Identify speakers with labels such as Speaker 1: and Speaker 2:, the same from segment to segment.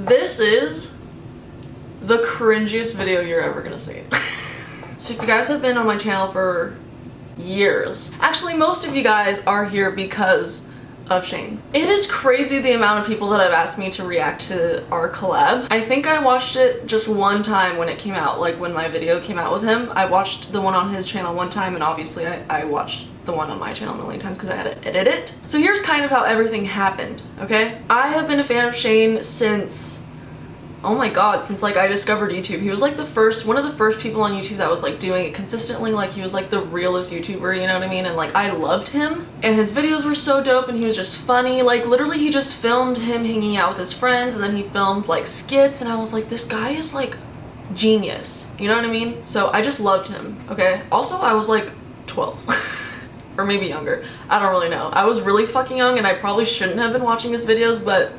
Speaker 1: This is the cringiest video you're ever gonna see. So if you guys have been on my channel for years, actually most of you guys are here because of Shane. It is crazy the amount of people that have asked me to react to our collab. I think I watched it just one time when it came out, like when my video came out with him. I watched the one on his channel one time, and obviously I watched the one on my channel a million times because I had to edit it. So here's kind of how everything happened, okay? I have been a fan of Shane since, oh my god, since like I discovered YouTube. He was like one of the first people on YouTube that was like doing it consistently. Like he was like the realest YouTuber, you know what I mean? And like I loved him, and his videos were so dope, and he was just funny. Like literally he just filmed him hanging out with his friends, and then he filmed like skits, and I was like, this guy is like genius, you know what I mean? So I just loved him, okay? Also I was like 12 or maybe younger, I don't really know. I was really fucking young, and I probably shouldn't have been watching his videos, but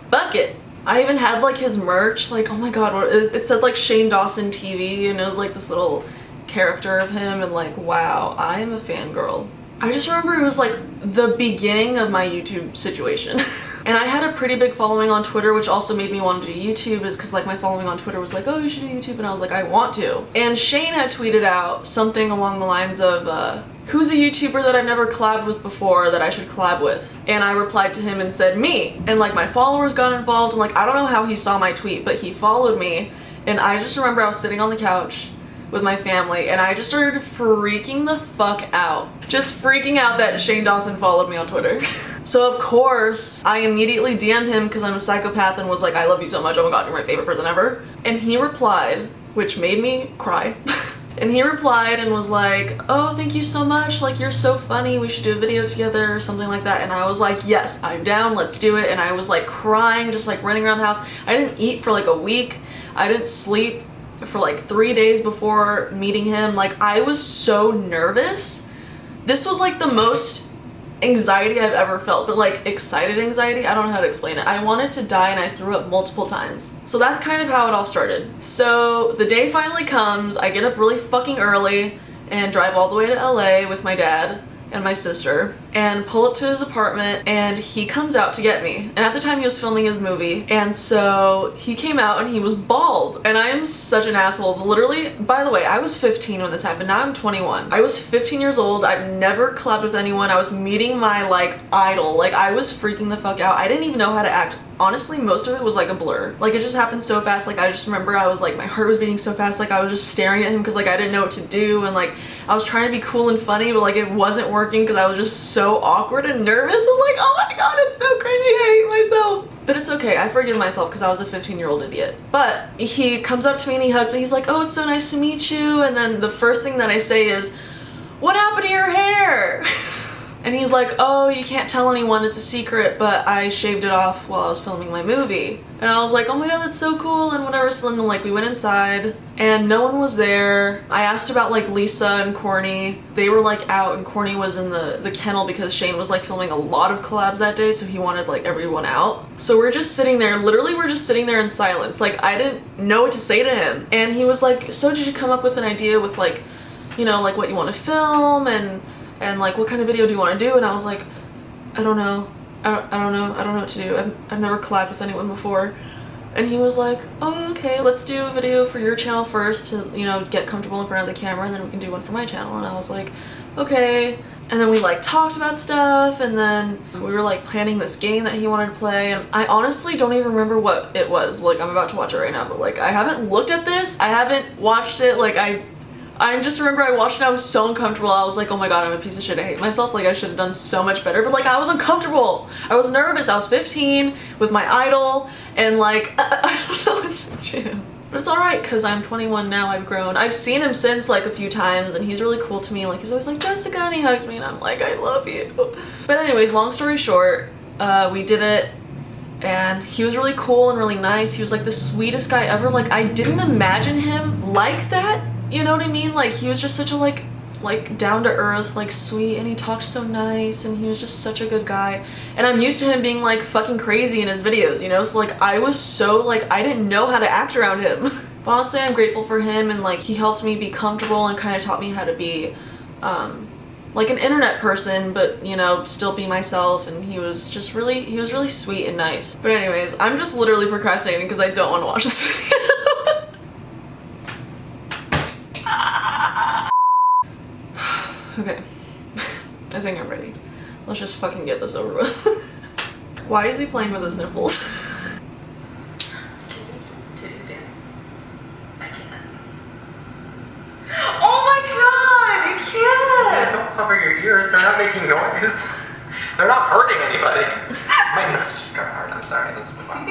Speaker 1: fuck it. I even had like his merch, like oh my god, what is it? Said like Shane Dawson TV, and it was like this little character of him, and like wow, I am a fangirl. I just remember it was like the beginning of my YouTube situation. And I had a pretty big following on Twitter, which also made me want to do YouTube, is because like my following on Twitter was like, oh, you should do YouTube, and I was like, I want to. And Shane had tweeted out something along the lines of, who's a YouTuber that I've never collabed with before that I should collab with? And I replied to him and said, me. And like my followers got involved, and like I don't know how he saw my tweet, but he followed me. And I just remember I was sitting on the couch with my family, and I just started freaking the fuck out. Just freaking out that Shane Dawson followed me on Twitter. So of course, I immediately DM'd him because I'm a psychopath and was like, I love you so much, oh my god, you're my favorite person ever. And he replied, which made me cry. And he replied and was like, oh, thank you so much, like you're so funny, we should do a video together or something like that. And I was like, yes, I'm down, let's do it. And I was like crying, just like running around the house. I didn't eat for like a week. I didn't sleep for like 3 days before meeting him. Like I was so nervous. This was like the most anxiety I've ever felt, but like excited anxiety, I don't know how to explain it. I wanted to die, and I threw up multiple times. So that's kind of how it all started. So the day finally comes, I get up really fucking early and drive all the way to LA with my dad and my sister, and pull up to his apartment, and he comes out to get me. And at the time he was filming his movie, and so he came out and he was bald. And I am such an asshole. Literally, by the way, I was 15 when this happened. Now I'm 21. I was 15 years old. I've never collabed with anyone. I was meeting my like idol. Like I was freaking the fuck out. I didn't even know how to act. Honestly, most of it was like a blur. Like it just happened so fast. Like I just remember I was like, my heart was beating so fast. Like I was just staring at him because like I didn't know what to do, and like I was trying to be cool and funny, but like it wasn't working because I was just so awkward and nervous. I'm like, oh my god, it's so cringy, I hate myself. But it's okay, I forgive myself because I was a 15-year-old idiot. But he comes up to me and he hugs me. He's like, oh, it's so nice to meet you. And then the first thing that I say is, what happened to your hair? And he's like, oh, you can't tell anyone, it's a secret, but I shaved it off while I was filming my movie. And I was like, oh my god, that's so cool, and whatever. So then like we went inside and no one was there. I asked about like Lisa and Corny. They were like out, and Corny was in the kennel because Shane was like filming a lot of collabs that day, so he wanted like everyone out. So we're just sitting there, literally we're just sitting there in silence. Like I didn't know what to say to him. And he was like, so did you come up with an idea with like, you know, like what you want to film and like what kind of video do you want to do? And I was like, I don't know. I don't know what to do. I've never collabed with anyone before. And he was like, oh, okay, let's do a video for your channel first to, you know, get comfortable in front of the camera, and then we can do one for my channel. And I was like, okay. And then we like talked about stuff, and then we were like planning this game that he wanted to play, and I honestly don't even remember what it was. Like I'm about to watch it right now, but like I haven't looked at this, I haven't watched it. Like I just remember I watched it and I was so uncomfortable. I was like, oh my god, I'm a piece of shit, I hate myself. Like I should have done so much better, but like I was uncomfortable. I was nervous. I was 15 with my idol, and like I don't know what to do. But it's alright because I'm 21 now, I've grown. I've seen him since like a few times, and he's really cool to me. Like he's always like, Jessica, and he hugs me, and I'm like, I love you. But anyways, long story short, we did it, and he was really cool and really nice. He was like the sweetest guy ever. Like I didn't imagine him like that. You know what I mean? Like he was just such a like down to earth, like sweet, and he talked so nice, and he was just such a good guy. And I'm used to him being like fucking crazy in his videos, you know? So like I was so like, I didn't know how to act around him. But honestly, I'm grateful for him, and like he helped me be comfortable and kind of taught me how to be like an internet person, but you know, still be myself. And he was really sweet and nice. But anyways, I'm just literally procrastinating because I don't want to watch this video. Okay, I think I'm ready. Let's just fucking get this over with. Why is he playing with his nipples?
Speaker 2: I can't. Oh my god, I can't!
Speaker 3: Yeah, don't cover your ears, they're not making noise. They're not hurting anybody. My nose just got hard, I'm sorry, let's move on.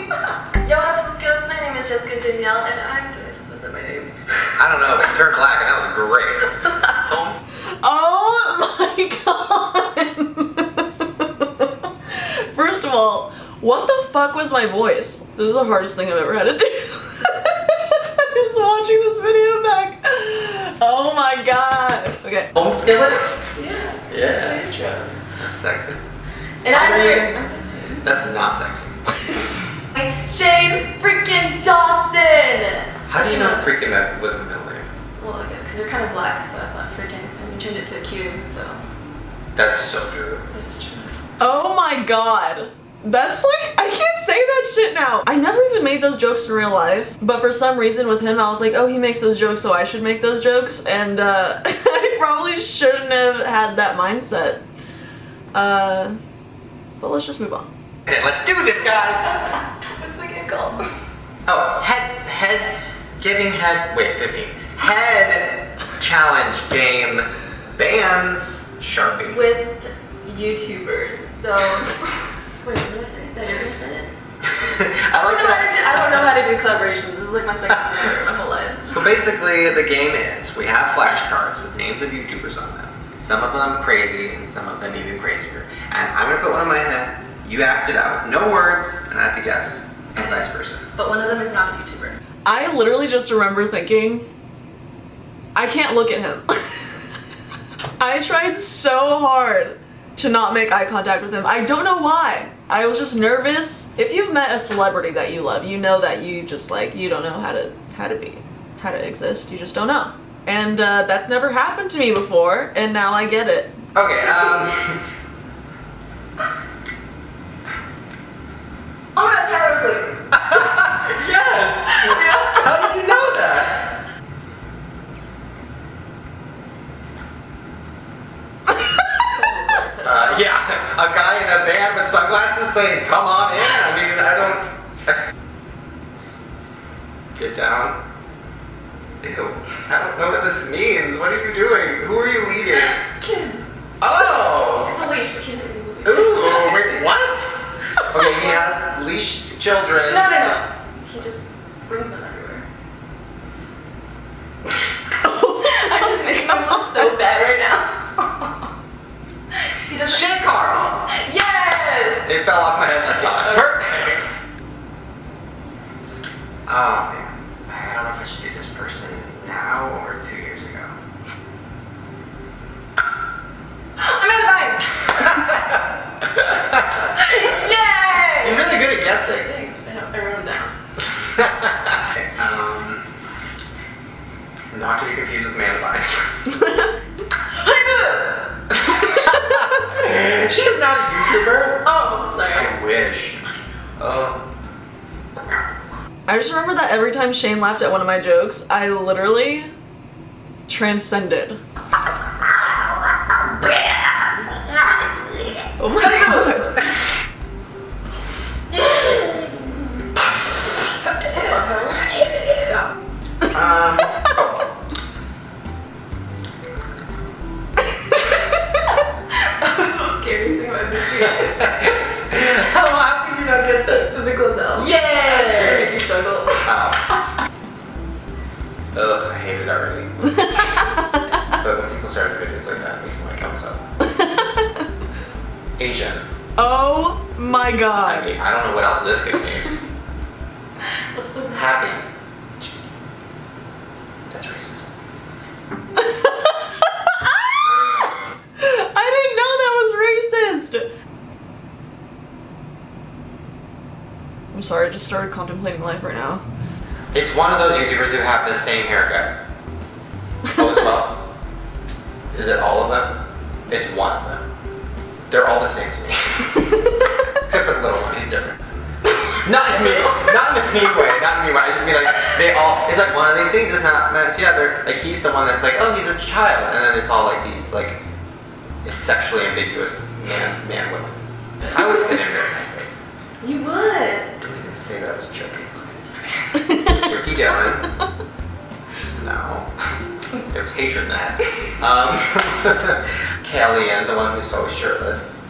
Speaker 2: Yo, what up, Skillets? My name is Danielle, and did I just mess up my name?
Speaker 3: I don't know, but you turned black and that was great. Holmes?
Speaker 1: Oh my god! First of all, what the fuck was my voice? This is the hardest thing I've ever had to do. Just watching this video back. Oh my god. Okay.
Speaker 3: Home skillets?
Speaker 2: Yeah.
Speaker 3: Yeah. That's sexy.
Speaker 2: And I'm here.
Speaker 3: That's not sexy.
Speaker 2: Shane freaking Dawson!
Speaker 3: How do you know freaking that was a middle name?
Speaker 2: Well, I guess because they're kind of black, so I thought freaking. I changed it to a Q, so.
Speaker 3: That's so good.
Speaker 2: It's true.
Speaker 1: Oh my god. That's like, I can't say that shit now. I never even made those jokes in real life, but for some reason with him, I was like, oh, he makes those jokes, so I should make those jokes. And I probably shouldn't have had that mindset. But let's just move on.
Speaker 3: Okay, let's do this, guys!
Speaker 2: What's the game called?
Speaker 3: Oh, wait, 15. Head challenge game bans Sharpie.
Speaker 2: With YouTubers. So, wait, what did I say? That you're gonna say it?
Speaker 3: I like that.
Speaker 2: I don't know how to do collaborations. This is like my second time ever my whole life.
Speaker 3: So basically, the game is we have flashcards with names of YouTubers on them. Some of them crazy, and some of them even crazier. And I'm gonna put one in my head. You act it out with no words, and I have to guess, and vice versa.
Speaker 2: But one of them is not a YouTuber.
Speaker 1: I literally just remember thinking, I can't look at him. I tried so hard to not make eye contact with him. I don't know why. I was just nervous. If you've met a celebrity that you love, you know that you just like, you don't know how to exist. You just don't know. And that's never happened to me before, and now I get it.
Speaker 3: Okay,
Speaker 2: Oh my god, Tyler Blake.
Speaker 3: Yes!
Speaker 2: Yeah.
Speaker 3: How did you know that? Yeah, a guy in a van with sunglasses saying, come on in. I mean, I don't... Get down. Ew. I don't know what this means. What are you doing? Who are you leading?
Speaker 2: Kids.
Speaker 3: Oh!
Speaker 2: It's a leash for kids.
Speaker 3: Ooh, wait, what? Okay, he has leashed children.
Speaker 2: No. He just brings them everywhere. I'm just making him look so bad right now. He doesn't.
Speaker 3: Shit, Carl!
Speaker 2: Yes!
Speaker 3: It fell off my head. I saw it. Perfect! Oh, man. I don't know if I should do this person now or 2 years ago.
Speaker 2: I'm at 9! Yay!
Speaker 3: You're really good at guessing.
Speaker 2: Thanks. I wrote them down.
Speaker 3: Okay, not to be confused with man vines. She is not a YouTuber.
Speaker 2: Oh, sorry.
Speaker 3: I wish. Oh.
Speaker 1: I just remember that every time Shane laughed at one of my jokes, I literally transcended. Oh my god.
Speaker 2: That was the most scary thing I've ever seen.
Speaker 3: How can you not get this?
Speaker 2: Physical down.
Speaker 3: Yay!
Speaker 2: You struggle.
Speaker 3: Oh. Ugh, I hate it already. But when people start videos like that, it makes me want to kill myself. Asian.
Speaker 1: Oh my god.
Speaker 3: I mean, I don't know what else this could mean.
Speaker 2: What's the
Speaker 3: Happy. That's racist.
Speaker 1: I didn't know that was racist. I'm sorry, I just started contemplating life right now.
Speaker 3: It's one of those YouTubers who have the same haircut. Oh, as well. Is it all of them? It's one of them. They're all the same to me. Except for the little one, he's different. Not in the mean way. I just mean like they all. It's like one of these things is not meant together. Like he's the one that's like, oh, he's a child, and then it's all like these like sexually ambiguous man women. I would fit in very nicely.
Speaker 2: You would.
Speaker 3: Don't even say that I was joking. Ricky Dillon. No. There's hatred in that. Kellyanne, the one who's always shirtless.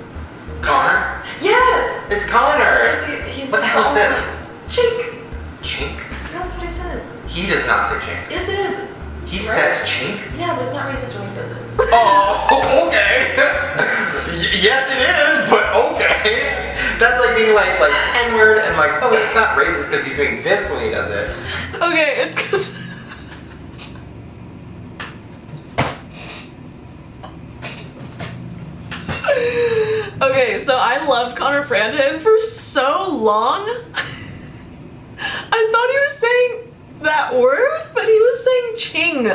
Speaker 3: Connor?
Speaker 2: Yes!
Speaker 3: It's Connor!
Speaker 2: He's
Speaker 3: What the hell is this?
Speaker 2: Chink!
Speaker 3: Chink?
Speaker 2: That's what he says.
Speaker 3: He does not say chink.
Speaker 2: Yes, it is.
Speaker 3: He says chink?
Speaker 2: Yeah, but it's not racist when he says it.
Speaker 3: Oh, okay. Yes, it is, but okay. That's like being like N-word and like, oh, it's not racist because he's doing this when he does it.
Speaker 1: Okay, it's because... Okay, so I loved Connor Franton for so long. I thought he was saying that word, but he was saying ching.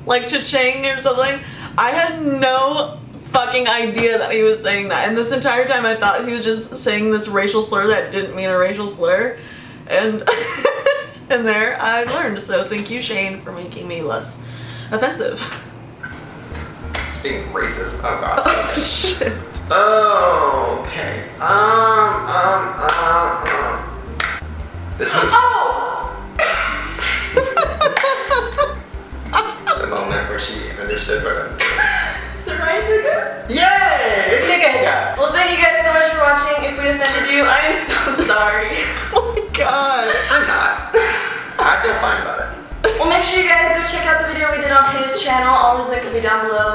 Speaker 1: Like cha-ching or something. I had no fucking idea that he was saying that. And this entire time I thought he was just saying this racial slur that didn't mean a racial slur. And and there I learned. So thank you, Shane, for making me less offensive.
Speaker 3: It's being racist. Oh god.
Speaker 1: Oh shit.
Speaker 3: Oh, okay. This one.
Speaker 2: Oh!
Speaker 3: The moment where she understood what I'm doing.
Speaker 2: Is it Ryan Hooker?
Speaker 3: Yay! Nigga!
Speaker 2: Well, thank you guys so much for watching. If we offended you, I am so sorry.
Speaker 1: Oh my god.
Speaker 3: I'm not. I feel fine about it.
Speaker 2: Well, make sure you guys go check out the video we did on his channel. All his links will be down below.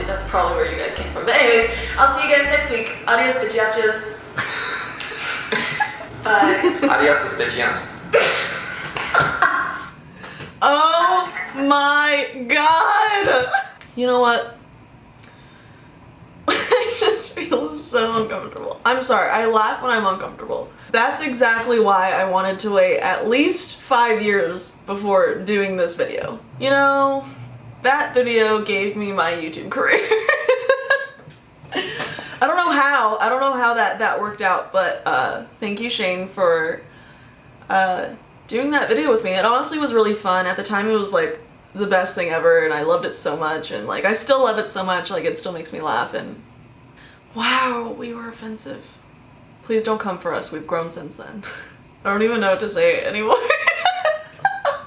Speaker 2: That's probably where you guys came from. But anyways, I'll see you guys next week. Adios, bitchiachos. Bye.
Speaker 3: Adios, bitchiachos.
Speaker 1: Oh my god! You know what? I just feel so uncomfortable. I'm sorry, I laugh when I'm uncomfortable. That's exactly why I wanted to wait at least 5 years before doing this video. You know, that video gave me my YouTube career. I don't know how that worked out, but thank you, Shane, for doing that video with me. It honestly was really fun. At the time it was like the best thing ever and I loved it so much, and like I still love it so much, like it still makes me laugh. And wow, we were offensive. Please don't come for us, we've grown since then. I don't even know what to say anymore.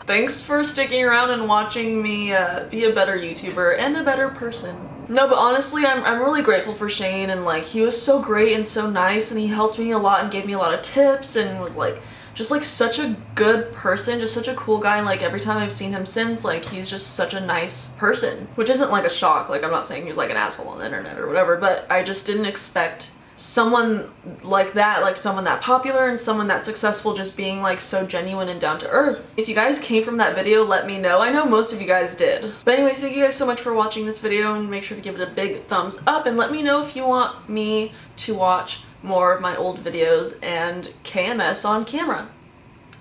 Speaker 1: Thanks for sticking around and watching me be a better YouTuber and a better person. No, but honestly, I'm really grateful for Shane, and like he was so great and so nice, and he helped me a lot and gave me a lot of tips and was like just like such a good person, just such a cool guy. And like every time I've seen him since, like he's just such a nice person, which isn't like a shock. Like I'm not saying he's like an asshole on the internet or whatever, but I just didn't expect someone like that, like someone that popular and someone that successful, just being like so genuine and down to earth. If you guys came from that video, let me know. I know most of you guys did. But anyways, thank you guys so much for watching this video, and make sure to give it a big thumbs up and let me know if you want me to watch more of my old videos and KMS on camera.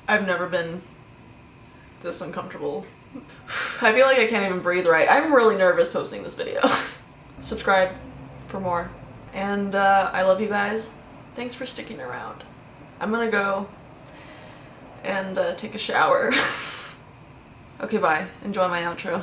Speaker 1: I've never been this uncomfortable. I feel like I can't even breathe right. I'm really nervous posting this video. Subscribe for more. And I love you guys. Thanks for sticking around. I'm gonna go and take a shower. Okay, bye. Enjoy my outro.